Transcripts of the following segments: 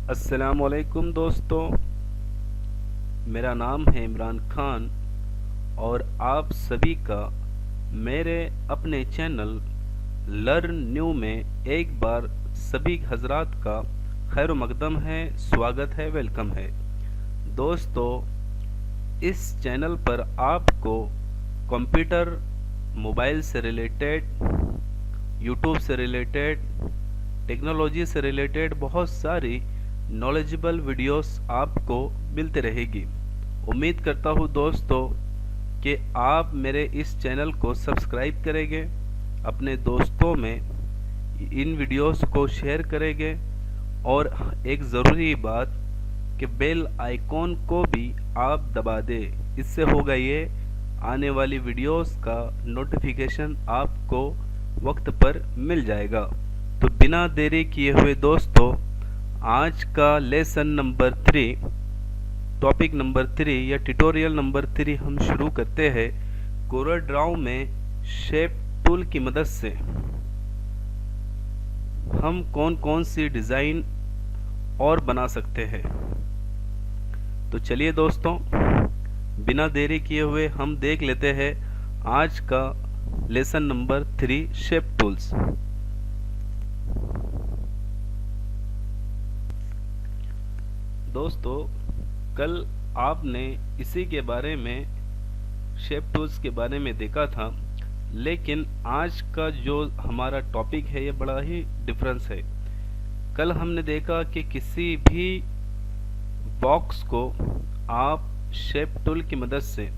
अस्सलामुअलैकुम दोस्तों, मेरा नाम है इमरान खान और आप सभी का मेरे अपने चैनल लर्न न्यू में एक बार सभी हजरात का खैर मकदम है, स्वागत है, वेलकम है। दोस्तों, इस चैनल पर आपको कंप्यूटर, मोबाइल से रिलेटेड, यूट्यूब से रिलेटेड, टेक्नोलॉजी से रिलेटेड बहुत सारी नॉलेजेबल वीडियोस आपको मिलते रहेगी। उम्मीद करता हूँ दोस्तों कि आप मेरे इस चैनल को सब्सक्राइब करेंगे, अपने दोस्तों में इन वीडियोस को शेयर करेंगे और एक ज़रूरी बात कि बेल आइकॉन को भी आप दबा दें। इससे होगा ये, आने वाली वीडियोस का नोटिफिकेशन आपको वक्त पर मिल जाएगा। तो बिना देरी किए हुए दोस्तों, आज का लेसन नंबर 3, टॉपिक नंबर 3 या ट्यूटोरियल नंबर 3 हम शुरू करते हैं। कोरल ड्राव में शेप टूल की मदद से हम कौन कौन सी डिज़ाइन और बना सकते हैं। तो चलिए दोस्तों, बिना देरी किए हुए हम देख लेते हैं आज का लेसन नंबर 3, शेप टूल्स। दोस्तों, कल आपने इसी के बारे में, शेप टूल्स के बारे में देखा था, लेकिन आज का जो हमारा टॉपिक है ये बड़ा ही डिफरेंस है। कल हमने देखा कि किसी भी बॉक्स को आप शेप टूल की मदद से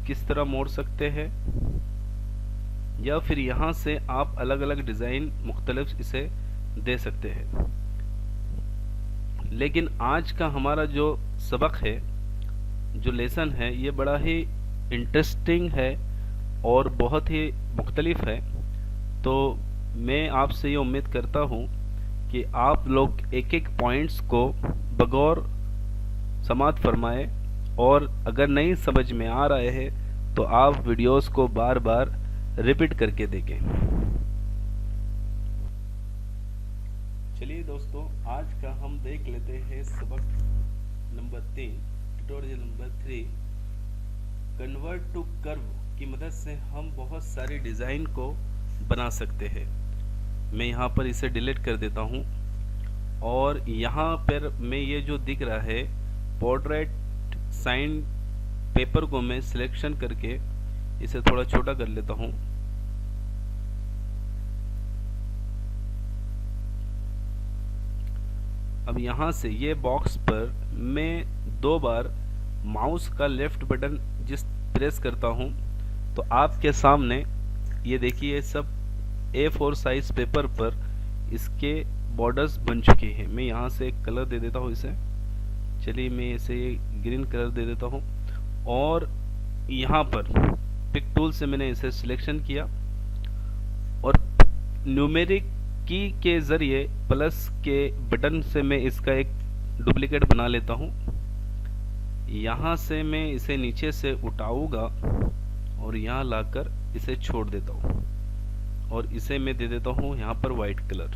किस तरह मोड़ सकते हैं, या फिर यहाँ से आप अलग अलग डिज़ाइन मुख्तलिफ इसे दे सकते हैं। लेकिन आज का हमारा जो सबक है, जो लेसन है, ये बड़ा ही इंटरेस्टिंग है और बहुत ही मुख्तलिफ है। तो मैं आपसे ये उम्मीद करता हूँ कि आप लोग एक एक पॉइंट्स को बगौर समाअत फरमाए, और अगर नहीं समझ में आ रहे हैं तो आप वीडियोस को बार बार रिपीट करके देखें। चलिए दोस्तों, आज का हम देख लेते हैं सबक number 3, tutorial number 3। Convert to curve की मदद से हम बहुत सारी डिज़ाइन को बना सकते हैं। मैं यहाँ पर इसे डिलीट कर देता हूँ और यहाँ पर मैं ये जो दिख रहा है पोर्ट्रेट साइन पेपर को मैं सिलेक्शन करके इसे थोड़ा छोटा कर लेता हूँ। अब यहाँ से ये बॉक्स पर मैं 2 बार माउस का लेफ्ट बटन जिस प्रेस करता हूँ तो आपके सामने ये देखिए सब A4 साइज पेपर पर इसके बॉर्डर्स बन चुके हैं। मैं यहाँ से एक कलर दे देता हूँ इसे। चलिए मैं इसे ग्रीन कलर दे देता हूँ और यहाँ पर पिक टूल से मैंने इसे सिलेक्शन किया और न्यूमेरिक की के ज़रिए प्लस के बटन से मैं इसका एक डुप्लीकेट बना लेता हूँ। यहाँ से मैं इसे नीचे से उठाऊंगा और यहाँ लाकर इसे छोड़ देता हूँ और इसे मैं दे देता हूँ यहाँ पर वाइट कलर।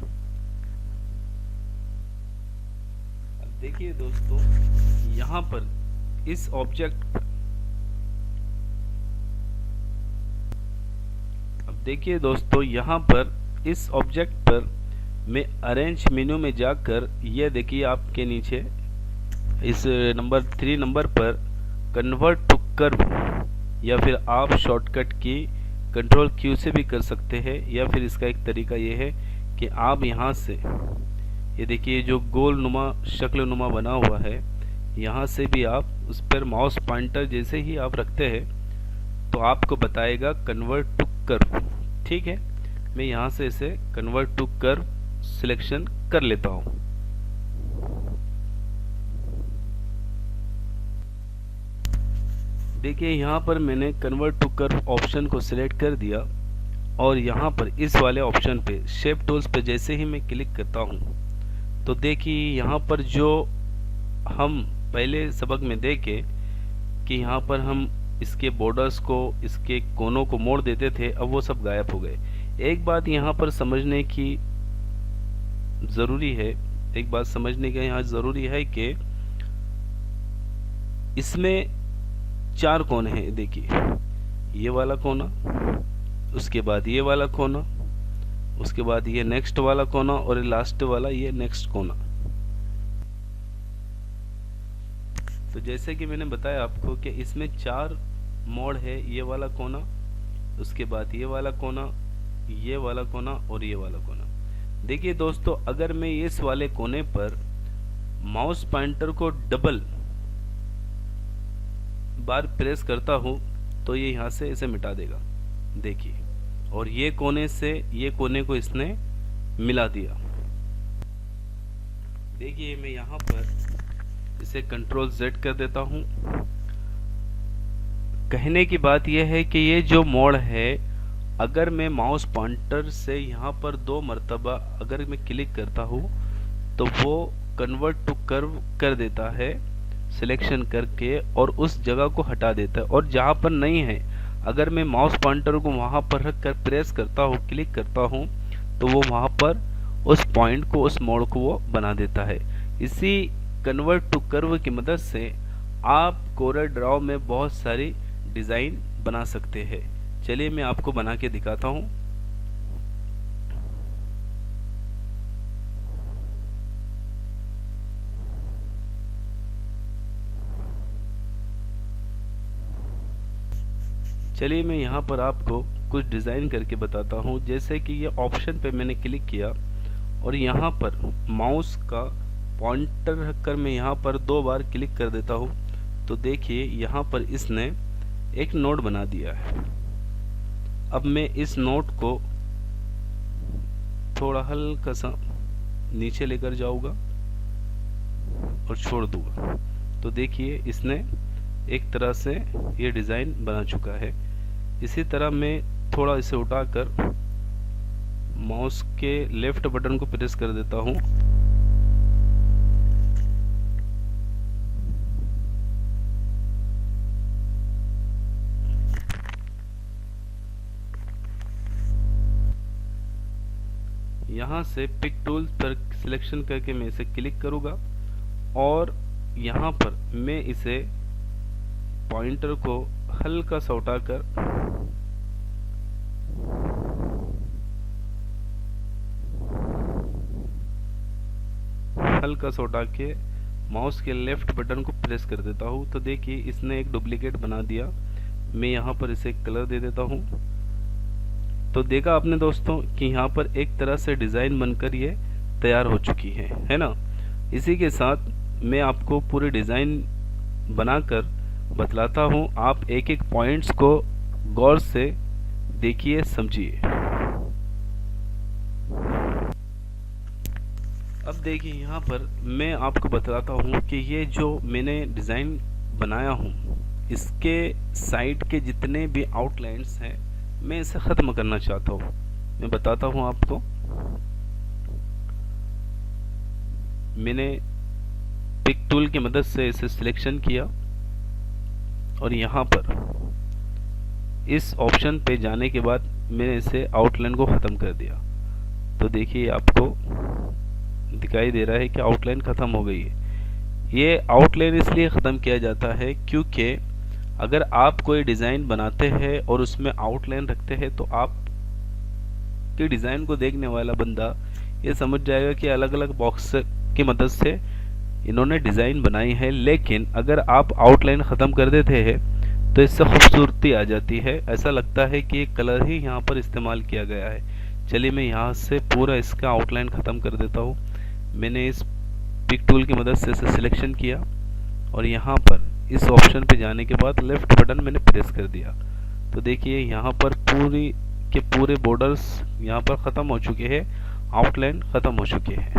अब देखिए दोस्तों, यहाँ पर इस ऑब्जेक्ट, अब देखिए दोस्तों, यहाँ पर इस ऑब्जेक्ट पर मैं अरेंज मेन्यू में जाकर ये देखिए आपके नीचे इस नंबर 3 नंबर पर कन्वर्ट टू कर्व, या फिर आप शॉर्टकट की कंट्रोल क्यू से भी कर सकते हैं, या फिर इसका एक तरीका ये है कि आप यहाँ से ये देखिए जो गोल नुमा शक्ल नुमा बना हुआ है, यहाँ से भी आप उस पर माउस पॉइंटर जैसे ही आप रखते हैं तो आपको बताएगा कन्वर्ट टू कर्व। ठीक है, मैं यहाँ से इसे कन्वर्ट टू कर्व सिलेक्शन कर लेता हूँ। देखिए यहाँ पर मैंने कन्वर्ट टू कर्व ऑप्शन को सिलेक्ट कर दिया और यहाँ पर इस वाले ऑप्शन पे शेप टूल्स पे जैसे ही मैं क्लिक करता हूँ तो देखिए यहाँ पर जो हम पहले सबक में देखे कि यहाँ पर हम इसके बॉर्डर्स को, इसके कोनों को मोड़ देते थे, अब वो सब गायब हो गए। एक बात यहाँ पर समझने की ज़रूरी है, एक बात समझने का यहाँ ज़रूरी है कि इसमें 4 कोने हैं। देखिए, ये वाला कोना, उसके बाद ये वाला कोना, उसके बाद ये नेक्स्ट वाला कोना और ये लास्ट वाला ये नेक्स्ट कोना। तो जैसे कि मैंने बताया आपको कि इसमें 4 मोड़ है, ये वाला कोना, उसके बाद ये वाला कोना, ये वाला कोना और ये वाला कोना। देखिए दोस्तों, अगर मैं इस वाले कोने पर माउस पॉइंटर को डबल बार प्रेस करता हूं तो ये यहाँ से इसे मिटा देगा। देखिए, और ये कोने से ये कोने को इसने मिला दिया। देखिए, मैं यहाँ पर इसे कंट्रोल Z कर देता हूँ। कहने की बात यह है कि ये जो मोड़ है, अगर मैं माउस पॉइंटर से यहाँ पर 2 मरतबा अगर मैं क्लिक करता हूँ तो वो कन्वर्ट टू कर्व कर देता है सिलेक्शन करके, और उस जगह को हटा देता है। और जहाँ पर नहीं है, अगर मैं माउस पॉइंटर को वहाँ पर रख कर प्रेस करता हूँ, क्लिक करता हूँ, तो वो वहाँ पर उस पॉइंट को, उस मोड़ को वो बना देता है। इसी कन्वर्ट टू कर्व की मदद से आप कोरल ड्रॉ में बहुत सारी डिज़ाइन बना सकते हैं। चलिए मैं आपको बना के दिखाता हूँ। चलिए मैं यहाँ पर आपको कुछ डिज़ाइन करके बताता हूँ। जैसे कि ये ऑप्शन पे मैंने क्लिक किया और यहाँ पर माउस का पॉइंटर रखकर मैं यहाँ पर 2 बार क्लिक कर देता हूँ, तो देखिए यहाँ पर इसने एक नोड बना दिया है। अब मैं इस नोड को थोड़ा हल्का सा नीचे लेकर जाऊँगा और छोड़ दूँगा, तो देखिए इसने एक तरह से ये डिज़ाइन बना चुका है। इसी तरह मैं थोड़ा इसे उठाकर माउस के लेफ्ट बटन को प्रेस कर देता हूँ। यहाँ से पिक टूल पर सिलेक्शन करके मैं इसे क्लिक करूँगा और यहाँ पर मैं इसे पॉइंटर को हल्का सा उठाकर उठा के माउस के लेफ्ट बटन को प्रेस कर देता हूँ, तो देखिए इसने एक डुप्लीकेट बना दिया। मैं यहाँ पर इसे कलर दे देता हूँ। तो देखा आपने दोस्तों कि यहाँ पर एक तरह से डिज़ाइन बनकर ये तैयार हो चुकी है ना। इसी के साथ मैं आपको पूरी डिज़ाइन बनाकर बतलाता हूँ। आप एक एक पॉइंट्स को गौर से देखिए, समझिए। अब देखिए यहाँ पर मैं आपको बताता हूँ कि ये जो मैंने डिज़ाइन बनाया हूँ, इसके साइड के जितने भी आउटलाइंस हैं मैं इसे ख़त्म करना चाहता हूँ। मैं बताता हूँ आपको। मैंने पिक टूल की मदद से इसे सिलेक्शन किया और यहाँ पर इस ऑप्शन पे जाने के बाद मैंने इसे आउटलाइन को ख़त्म कर दिया। तो देखिए आपको दिखाई दे रहा है कि आउटलाइन ख़त्म हो गई है। ये आउटलाइन इसलिए ख़त्म किया जाता है क्योंकि अगर आप कोई डिज़ाइन बनाते हैं और उसमें आउटलाइन रखते हैं तो आप के डिज़ाइन को देखने वाला बंदा ये समझ जाएगा कि अलग अलग बॉक्स की मदद से इन्होंने डिज़ाइन बनाई है। लेकिन अगर आप आउटलाइन ख़त्म कर देते हैं तो इससे खूबसूरती आ जाती है, ऐसा लगता है कि एक कलर ही यहाँ पर इस्तेमाल किया गया है। चलिए मैं यहाँ से पूरा इसका आउटलाइन ख़त्म कर देता हूँ। मैंने इस पिक टूल की मदद से इसे सिलेक्शन किया और यहाँ पर इस ऑप्शन पे जाने के बाद लेफ़्ट बटन मैंने प्रेस कर दिया। तो देखिए यहाँ पर पूरी के पूरे बॉर्डर्स यहाँ पर ख़त्म हो चुके हैं, आउटलाइन ख़त्म हो चुके हैं।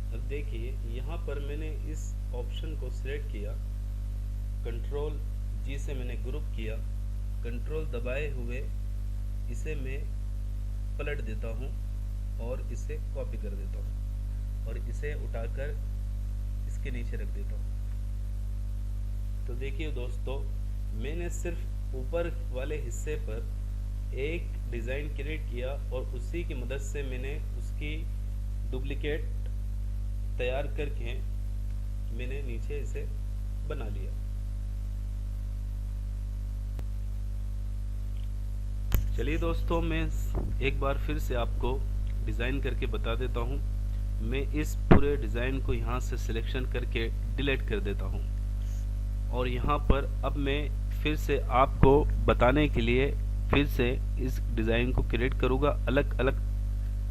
अब देखिए यहाँ पर मैंने इस ऑप्शन को सिलेक्ट किया, कंट्रोल जी से मैंने ग्रुप किया, कंट्रोल दबाए हुए इसे मैं पलट देता हूँ और इसे कॉपी कर देता हूँ और इसे उठाकर इसके नीचे रख देता हूँ। तो देखिए दोस्तों, मैंने सिर्फ ऊपर वाले हिस्से पर एक डिज़ाइन क्रिएट किया और उसी की मदद से मैंने उसकी डुप्लीकेट तैयार करके मैंने नीचे इसे बना लिया। चलिए दोस्तों, मैं एक बार फिर से आपको डिज़ाइन करके बता देता हूँ। मैं इस पूरे डिज़ाइन को यहाँ से सिलेक्शन करके डिलीट कर देता हूँ और यहाँ पर अब मैं फिर से आपको बताने के लिए फिर से इस डिज़ाइन को क्रिएट करूँगा अलग अलग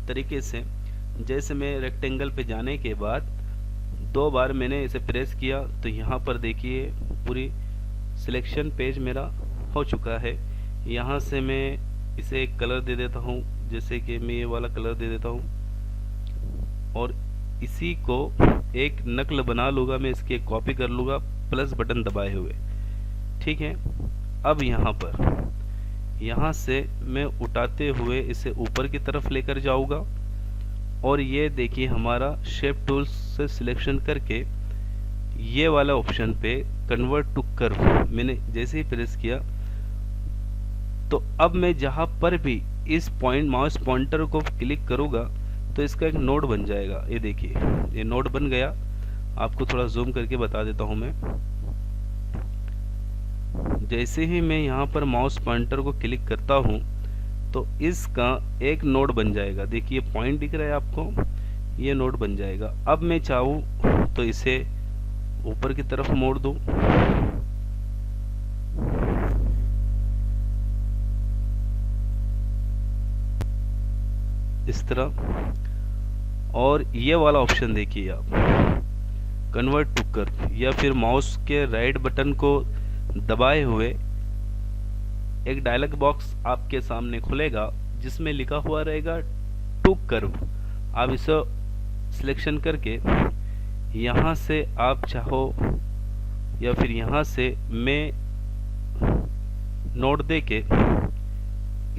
तरीके से। जैसे मैं रेक्टेंगल पे जाने के बाद 2 बार मैंने इसे प्रेस किया तो यहाँ पर देखिए पूरी सिलेक्शन पेज मेरा हो चुका है। यहाँ से मैं इसे एक कलर दे देता हूँ, जैसे कि मैं ये वाला कलर दे देता हूँ और इसी को एक नकल बना लूँगा, मैं इसकी एक कॉपी कर लूँगा प्लस बटन दबाए हुए। ठीक है, अब यहाँ से मैं उठाते हुए इसे ऊपर की तरफ लेकर जाऊँगा और ये देखिए हमारा शेप टूल्स से सिलेक्शन करके ये वाला ऑप्शन पे कन्वर्ट टू कर्व मैंने जैसे ही प्रेस किया तो अब मैं जहाँ पर भी इस माउस पॉइंटर को क्लिक करूँगा तो इसका एक नोड बन जाएगा। ये देखिए ये नोड बन गया। आपको थोड़ा जूम करके बता देता हूँ मैं। जैसे ही मैं यहाँ पर माउस पॉइंटर को क्लिक करता हूँ तो इसका एक नोड बन जाएगा। देखिए पॉइंट दिख रहा है आपको, ये नोड बन जाएगा। अब मैं चाहूँ तो इसे ऊपर की तरफ मोड़ दूँ, इस तरह। और ये वाला ऑप्शन देखिए आप, कन्वर्ट टू कर्व, या फिर माउस के राइट बटन को दबाए हुए एक डायलॉग बॉक्स आपके सामने खुलेगा जिसमें लिखा हुआ रहेगा टू कर्व। आप इसे सिलेक्शन करके यहाँ से आप चाहो या फिर यहाँ से मैं नोट दे के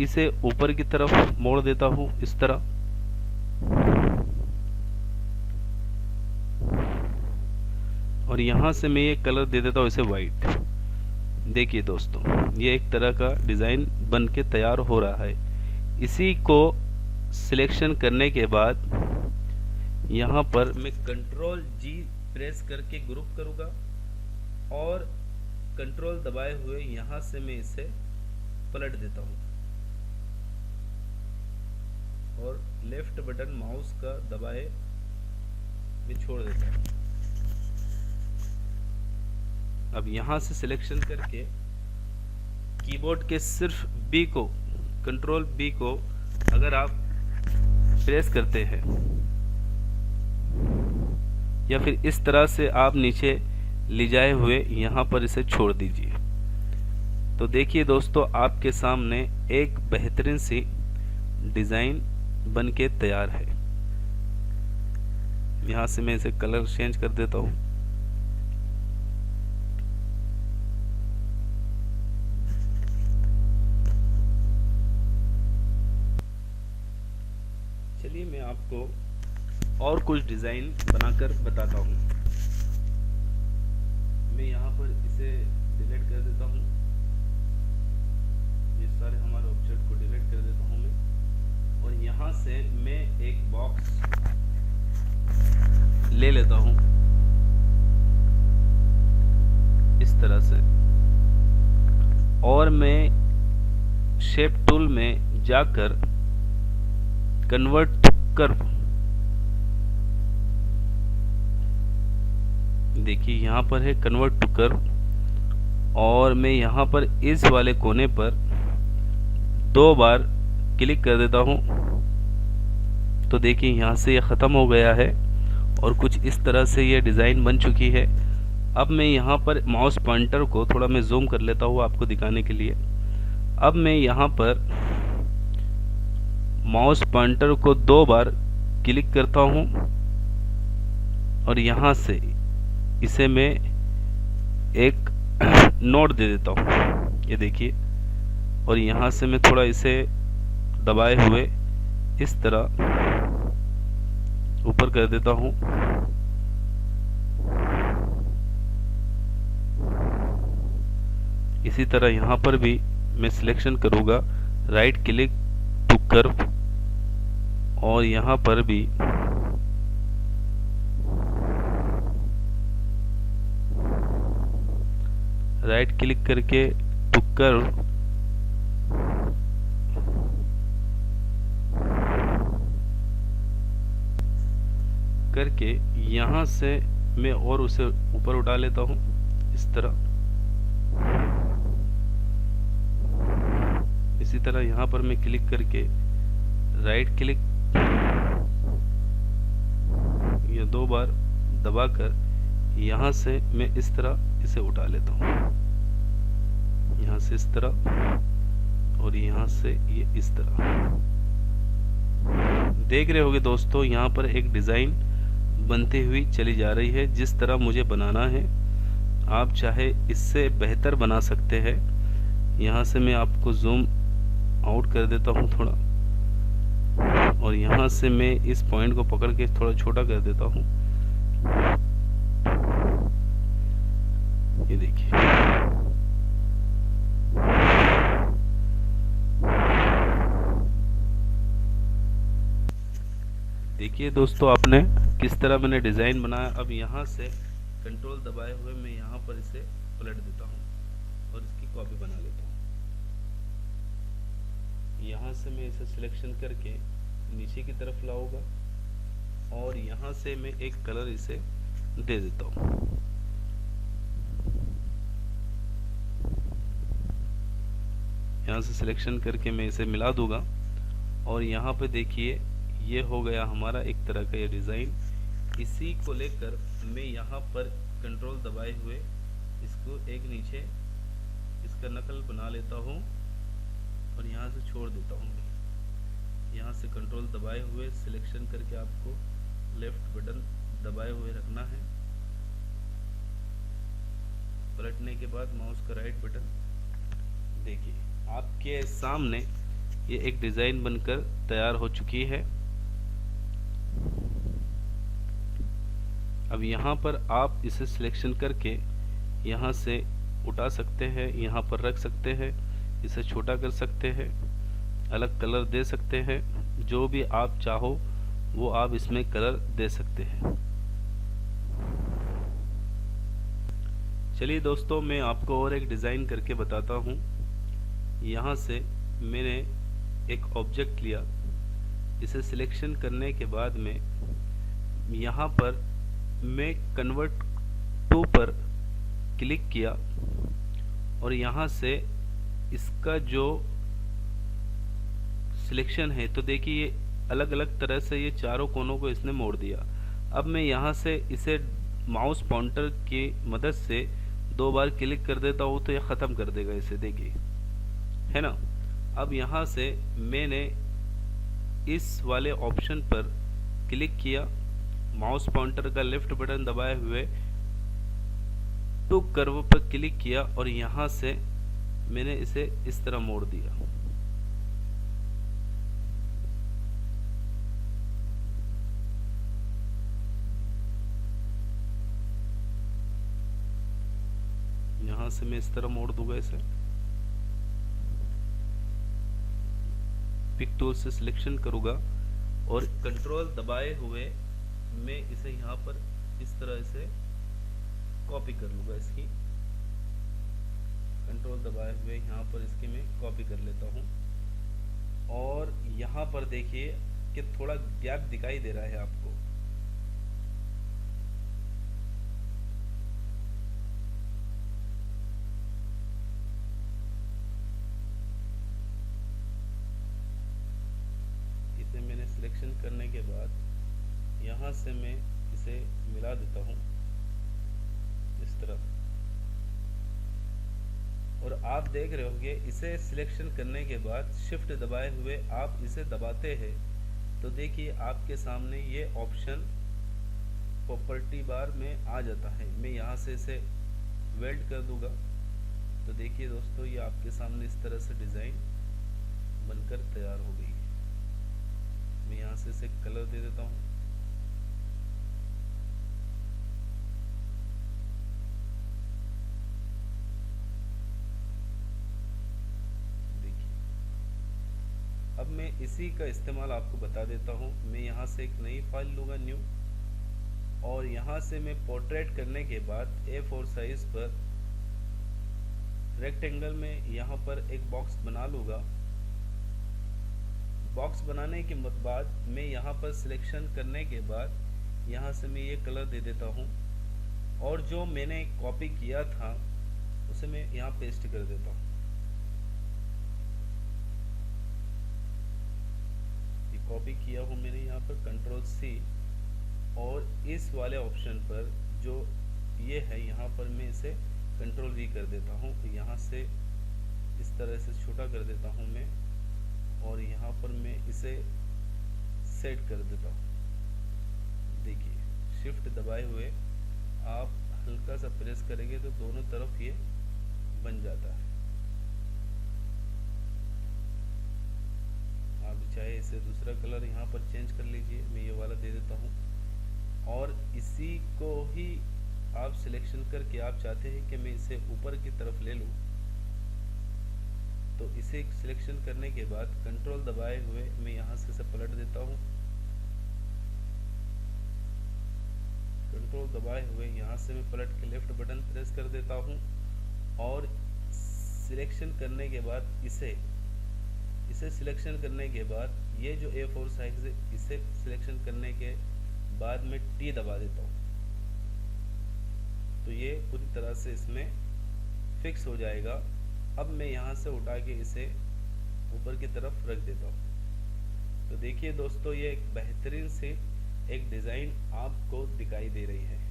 इसे ऊपर की तरफ मोड़ देता हूँ इस तरह। और यहाँ से मैं ये कलर दे देता हूँ इसे वाइट। देखिए दोस्तों, ये एक तरह का डिज़ाइन बन के तैयार हो रहा है। इसी को सिलेक्शन करने के बाद यहाँ पर मैं कंट्रोल जी प्रेस करके ग्रुप करूँगा और कंट्रोल दबाए हुए यहाँ से मैं इसे पलट देता हूँ और लेफ्ट बटन माउस का दबाए मैं छोड़ देता हूँ। अब यहाँ से सिलेक्शन करके कीबोर्ड के सिर्फ बी को, कंट्रोल बी को अगर आप प्रेस करते हैं या फिर इस तरह से आप नीचे ले जाए हुए यहाँ पर इसे छोड़ दीजिए। तो देखिए दोस्तों, आपके सामने एक बेहतरीन सी डिज़ाइन बन के तैयार है। यहाँ से मैं इसे कलर चेंज कर देता हूँ। चलिए मैं आपको और कुछ डिज़ाइन बनाकर बताता हूँ। मैं यहाँ पर इसे डिलीट कर देता हूँ, ये सारे हमारे ऑब्जेक्ट को डिलीट कर देता हूँ मैं। और यहाँ से मैं एक बॉक्स ले लेता हूँ इस तरह से और मैं शेप टूल में जाकर कन्वर्ट टू कर्व, देखिए यहाँ पर है कन्वर्ट टू कर्व और मैं यहाँ पर इस वाले कोने पर 2 बार क्लिक कर देता हूँ। तो देखिए यहाँ से ये ख़त्म हो गया है और कुछ इस तरह से ये डिज़ाइन बन चुकी है। अब मैं यहाँ पर माउस पॉइंटर को थोड़ा मैं जूम कर लेता हूँ आपको दिखाने के लिए। अब मैं यहाँ पर माउस पॉइंटर को 2 बार क्लिक करता हूँ और यहाँ से इसे मैं एक नोट दे देता हूँ, ये देखिए। और यहाँ से मैं थोड़ा इसे दबाए हुए इस तरह ऊपर कर देता हूँ। इसी तरह यहाँ पर भी मैं सिलेक्शन करूँगा, राइट क्लिक कर्व, और यहाँ पर भी राइट क्लिक करके टू कर्व, करके यहाँ से मैं और उसे ऊपर उठा लेता हूँ इस तरह। इसी तरह यहाँ पर मैं क्लिक करके राइट क्लिक या 2 बार दबाकर यहाँ से मैं इस तरह इसे उठा लेता हूँ, यहाँ से इस तरह और यहाँ से ये इस तरह। देख रहे होगे दोस्तों, यहाँ पर एक डिज़ाइन बनती हुई चली जा रही है जिस तरह मुझे बनाना है। आप चाहे इससे बेहतर बना सकते हैं। यहाँ से मैं आपको जूम आउट कर देता हूँ थोड़ा, और यहाँ से मैं इस पॉइंट को पकड़ के थोड़ा छोटा कर देता हूँ। ये देखिए, देखिए दोस्तों आपने किस तरह मैंने डिज़ाइन बनाया। अब यहाँ से कंट्रोल दबाए हुए मैं यहाँ पर इसे पलट देता हूँ और इसकी कॉपी बना लेता हूँ। यहाँ से मैं इसे सिलेक्शन करके नीचे की तरफ लाऊंगा और यहाँ से मैं एक कलर इसे दे देता हूँ। यहाँ से सिलेक्शन करके मैं इसे मिला दूंगा और यहाँ पे देखिए ये हो गया हमारा एक तरह का ये डिज़ाइन। इसी को लेकर मैं यहाँ पर कंट्रोल दबाए हुए इसको एक नीचे इसका नकल बना लेता हूँ और यहाँ से छोड़ देता हूँ। यहाँ से कंट्रोल दबाए हुए सिलेक्शन करके आपको लेफ्ट बटन दबाए हुए रखना है। पलटने के बाद माउस का राइट बटन, देखिए आपके सामने ये एक डिज़ाइन बनकर तैयार हो चुकी है। अब यहाँ पर आप इसे सिलेक्शन करके यहाँ से उठा सकते हैं, यहाँ पर रख सकते हैं, इसे छोटा कर सकते हैं, अलग कलर दे सकते हैं, जो भी आप चाहो वो आप इसमें कलर दे सकते हैं। चलिए दोस्तों, मैं आपको और एक डिज़ाइन करके बताता हूँ। यहाँ से मैंने एक ऑब्जेक्ट लिया, इसे सिलेक्शन करने के बाद में यहाँ पर मैं कन्वर्ट टू पर क्लिक किया और यहाँ से इसका जो सिलेक्शन है तो देखिए ये अलग अलग तरह से ये चारों कोनों को इसने मोड़ दिया। अब मैं यहाँ से इसे माउस पॉइंटर की मदद से 2 बार क्लिक कर देता हूँ तो ये ख़त्म कर देगा इसे, देखिए है ना। अब यहाँ से मैंने इस वाले ऑप्शन पर क्लिक किया, माउस पॉइंटर का लेफ्ट बटन दबाए हुए टू कर्व पर क्लिक किया और यहाँ से मैंने इसे इस तरह मोड़ दिया। यहाँ से मैं इस तरह मोड़ दूंगा इसे। पिक टूल से सिलेक्शन करूंगा और कंट्रोल दबाए हुए मैं इसे यहाँ पर इस तरह से कॉपी कर लूँगा। इसकी कंट्रोल दबाए हुए यहाँ पर इसकी मैं कॉपी कर लेता हूँ और यहाँ पर देखिए कि थोड़ा गैप दिखाई दे रहा है आपको। इसे मैंने सिलेक्शन करने के बाद यहाँ से मैं इसे मिला देता हूँ इस तरह, और आप देख रहे होंगे इसे सिलेक्शन करने के बाद शिफ्ट दबाए हुए आप इसे दबाते हैं तो देखिए आपके सामने ये ऑप्शन प्रॉपर्टी बार में आ जाता है। मैं यहाँ से इसे वेल्ड कर दूंगा तो देखिए दोस्तों ये आपके सामने इस तरह से डिज़ाइन बनकर तैयार हो गई है। मैं यहाँ से इसे कलर दे देता हूँ। अब मैं इसी का इस्तेमाल आपको बता देता हूँ। मैं यहाँ से एक नई फाइल लूँगा, न्यू, और यहाँ से मैं पोर्ट्रेट करने के बाद A4 साइज पर रेक्टेंगल में यहाँ पर एक बॉक्स बना लूँगा। बॉक्स बनाने के बाद मैं यहाँ पर सिलेक्शन करने के बाद यहाँ से मैं ये कलर दे देता हूँ, और जो मैंने कॉपी किया था उसे मैं यहाँ पेस्ट कर देता हूँ। ये कॉपी किया हूँ मैंने यहाँ पर, Ctrl+C, और इस वाले ऑप्शन पर जो ये है यहाँ पर मैं इसे Ctrl+V कर देता हूँ। यहाँ से इस तरह से छोटा कर देता हूँ मैं, और यहाँ पर मैं इसे सेट कर देता हूँ। देखिए, शिफ्ट दबाए हुए आप हल्का सा प्रेस करेंगे तो दोनों तरफ ये बन जाता है। आप चाहे इसे दूसरा कलर यहाँ पर चेंज कर लीजिए, मैं ये वाला दे देता हूँ। और इसी को ही आप सिलेक्शन करके आप चाहते हैं कि मैं इसे ऊपर की तरफ ले लूँ, तो इसे सिलेक्शन करने के बाद कंट्रोल दबाए हुए मैं यहाँ से इसे पलट देता हूँ। कंट्रोल दबाए हुए यहाँ से मैं पलट के लेफ्ट बटन प्रेस कर देता हूँ, और सिलेक्शन करने के बाद इसे सिलेक्शन करने के बाद ये जो A4 साइज है इसे सिलेक्शन करने के बाद में T दबा देता हूँ, तो ये पूरी तरह से इसमें फिक्स हो जाएगा। अब मैं यहाँ से उठा के इसे ऊपर की तरफ रख देता हूँ। तो देखिए दोस्तों, ये एक बेहतरीन से एक डिज़ाइन आपको दिखाई दे रही है।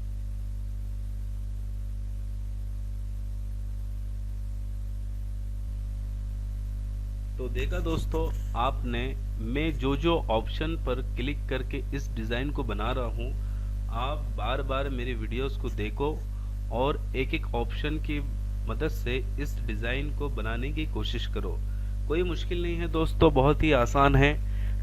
तो देखा दोस्तों आपने, मैं जो ऑप्शन पर क्लिक करके इस डिज़ाइन को बना रहा हूँ, आप बार बार मेरे वीडियोस को देखो और एक एक ऑप्शन की मदद से इस डिज़ाइन को बनाने की कोशिश करो। कोई मुश्किल नहीं है दोस्तों, बहुत ही आसान है,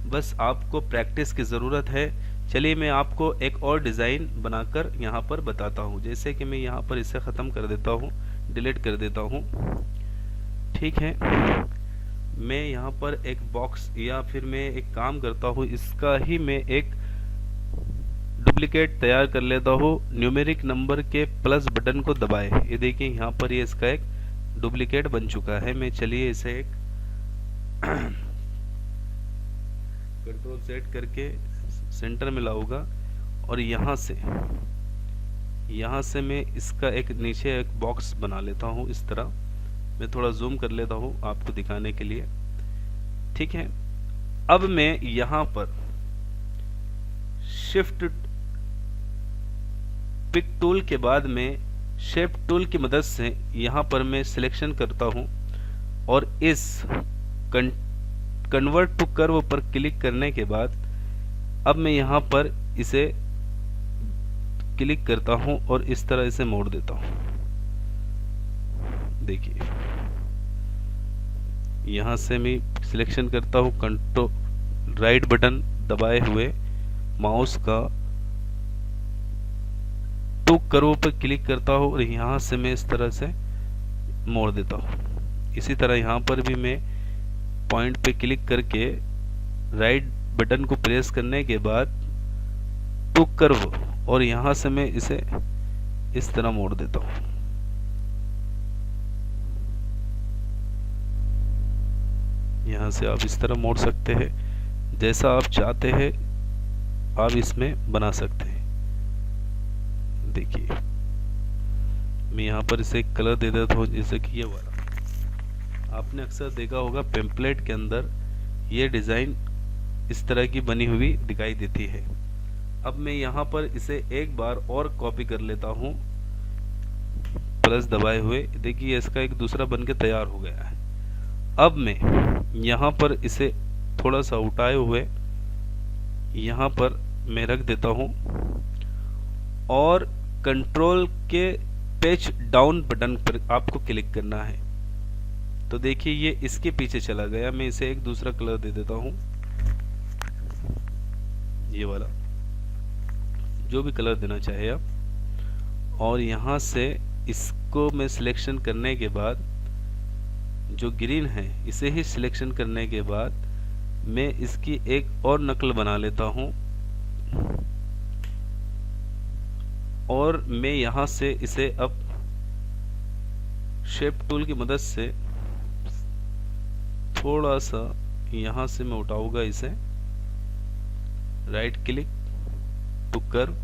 बस आपको प्रैक्टिस की ज़रूरत है। चलिए मैं आपको एक और डिज़ाइन बनाकर यहाँ पर बताता हूँ। जैसे कि मैं यहाँ पर इसे ख़त्म कर देता हूँ, डिलीट कर देता हूँ, ठीक है। मैं यहाँ पर एक बॉक्स, या फिर मैं एक काम करता हूँ, इसका ही मैं एक डुप्लीकेट तैयार कर लेता हूँ। न्यूमेरिक नंबर के प्लस बटन को दबाए, ये देखिए यहाँ पर ये इसका एक डुप्लीकेट बन चुका है। मैं चलिए इसे एक कंट्रोल सेट करके सेंटर में लाऊंगा, और यहाँ से मैं इसका एक नीचे एक बॉक्स बना लेता हूँ इस तरह। मैं थोड़ा जूम कर लेता हूँ आपको दिखाने के लिए, ठीक है। अब मैं यहाँ पर शिफ्ट पिक टूल के बाद में शेप टूल की मदद से यहाँ पर मैं सिलेक्शन करता हूँ, और इस कन्वर्ट टू कर्व पर क्लिक करने के बाद अब मैं यहाँ पर इसे क्लिक करता हूँ और इस तरह इसे मोड़ देता हूँ। देखिए यहाँ से मैं सिलेक्शन करता हूँ, कंट्रोल राइट बटन दबाए हुए माउस का टू कर्व पर क्लिक करता हूँ, और यहाँ से मैं इस तरह से मोड़ देता हूँ। इसी तरह यहाँ पर भी मैं पॉइंट पे क्लिक करके राइट बटन को प्रेस करने के बाद टू कर्व, और यहाँ से मैं इसे इस तरह मोड़ देता हूँ। यहाँ से आप इस तरह मोड़ सकते हैं, जैसा आप चाहते हैं आप इसमें बना सकते हैं। देखिए मैं यहाँ पर इसे एक कलर दे देता हूँ, जैसे कि ये वाला। आपने अक्सर देखा होगा पेम्पलेट के अंदर ये डिज़ाइन इस तरह की बनी हुई दिखाई देती है। अब मैं यहाँ पर इसे एक बार और कॉपी कर लेता हूँ प्लस दबाए हुए। देखिए इसका एक दूसरा बन के तैयार हो गया है। अब मैं यहाँ पर इसे थोड़ा सा उठाए हुए यहाँ पर मैं रख देता हूँ, और कंट्रोल के पेज डाउन बटन पर आपको क्लिक करना है। तो देखिए ये इसके पीछे चला गया। मैं इसे एक दूसरा कलर दे देता हूँ, ये वाला, जो भी कलर देना चाहे आप। और यहाँ से इसको मैं सिलेक्शन करने के बाद जो ग्रीन है इसे ही सिलेक्शन करने के बाद मैं इसकी एक और नकल बना लेता हूँ और मैं यहाँ से इसे अब शेप टूल की मदद से थोड़ा सा यहाँ से मैं उठाऊंगा इसे, राइट क्लिक टू कर्व।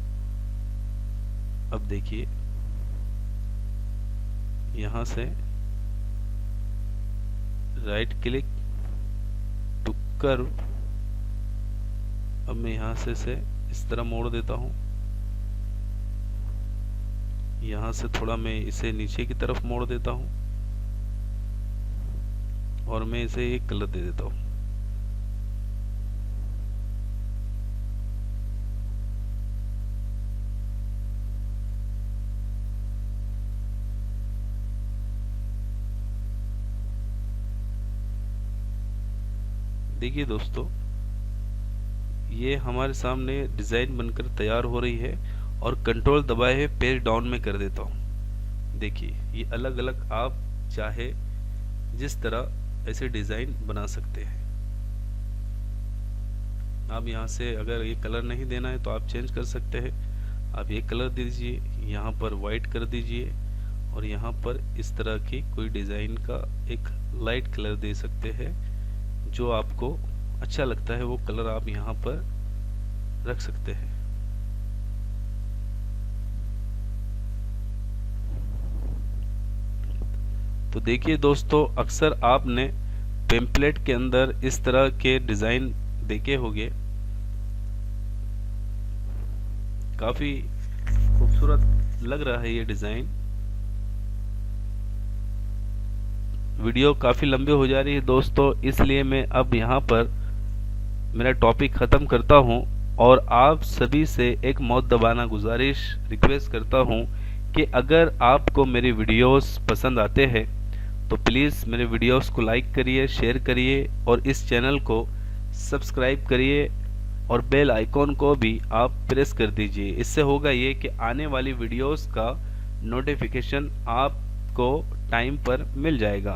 अब देखिए यहाँ से राइट क्लिक टू कर्व। अब मैं यहाँ से इसे इस तरह मोड़ देता हूँ, यहाँ से थोड़ा मैं इसे नीचे की तरफ मोड़ देता हूँ और मैं इसे एक कलर दे देता हूँ। देखिए दोस्तों, ये हमारे सामने डिज़ाइन बनकर तैयार हो रही है और कंट्रोल दबाए हुए पेज डाउन में कर देता हूँ। देखिए ये अलग अलग आप चाहे जिस तरह ऐसे डिज़ाइन बना सकते हैं। आप यहाँ से अगर ये कलर नहीं देना है तो आप चेंज कर सकते हैं। आप ये कलर दे दीजिए, यहाँ पर वाइट कर दीजिए और यहाँ पर इस तरह की कोई डिज़ाइन का एक लाइट कलर दे सकते हैं। जो आपको अच्छा लगता है वो कलर आप यहाँ पर रख सकते हैं। तो देखिए दोस्तों, अक्सर आपने पेम्पलेट के अंदर इस तरह के डिज़ाइन देखे होंगे, काफ़ी खूबसूरत लग रहा है ये डिज़ाइन। वीडियो काफ़ी लंबी हो जा रही है दोस्तों, इसलिए मैं अब यहाँ पर मेरा टॉपिक ख़त्म करता हूँ और आप सभी से एक मौत दबाना गुजारिश रिक्वेस्ट करता हूँ कि अगर आपको मेरे वीडियोस पसंद आते हैं तो प्लीज़ मेरे वीडियोस को लाइक करिए, शेयर करिए और इस चैनल को सब्सक्राइब करिए और बेल आइकॉन को भी आप प्रेस कर दीजिए। इससे होगा ये कि आने वाली वीडियोस का नोटिफिकेशन आपको टाइम पर मिल जाएगा।